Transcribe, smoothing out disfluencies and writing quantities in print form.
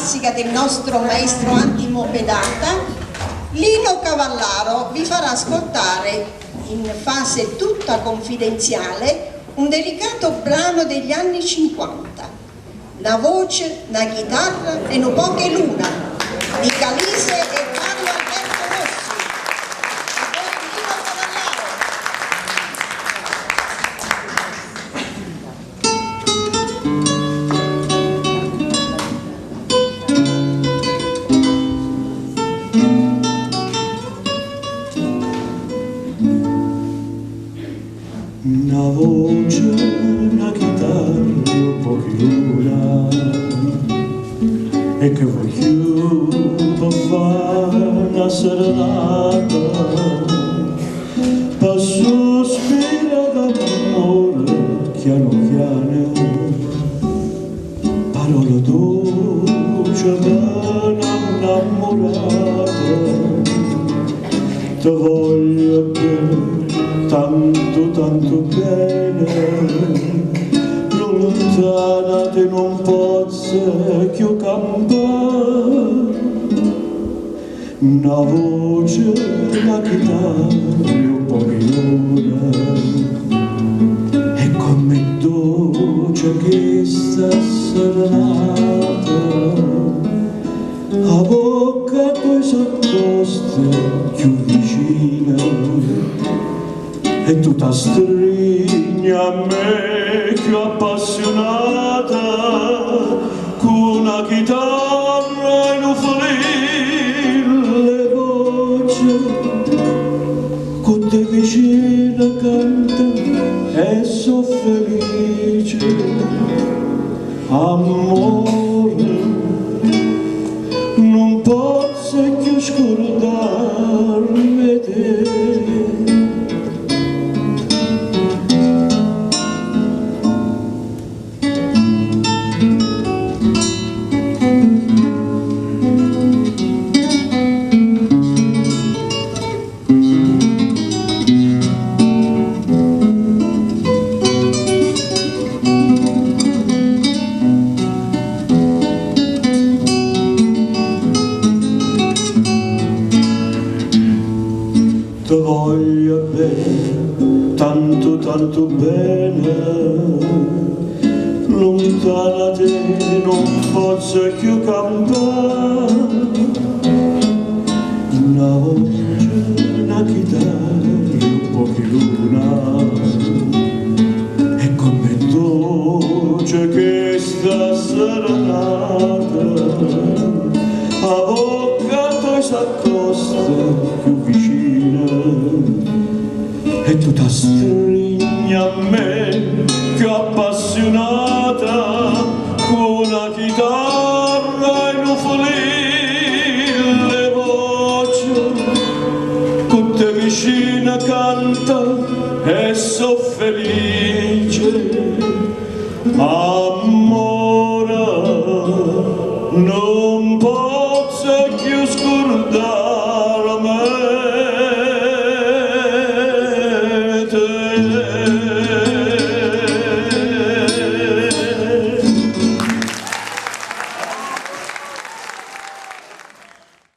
classica del nostro maestro Antimo Pedata, Lino Cavallaro vi farà ascoltare, in fase tutta confidenziale, un delicato brano degli anni 50, La voce, la chitarra e no poche luna, di Calise e Carlo Alberto Rossi. A voi Lino Cavallaro. Una voce, una chitarra, un po' di luna, e che voglio fare una serenata, per sospirare d'amore, piano piano, parole dolci per innamorata, ti voglio bene. Tanto, tanto bene, lontana te non posso più campare, una voce, una chitarra, un po' di luna, e come dolce che sta serenata, a bocca poi s'accosta più vicina, e tu ti stringi a me più appassionata, con una chitarra e un flin le voci, con te vicina canta e so felice, amore, non posso più scordarmi te. Ti voglio bene, tanto tanto bene, lontana te non posso più campare, una voce, una chitarra, un po' di luna, e come dolce che sta serenata, a bocca tu s'accosta più vicina, e tu ti stringi a me più appassionata, con una chitarra e un flin le voci, con te vicina canta e so felice.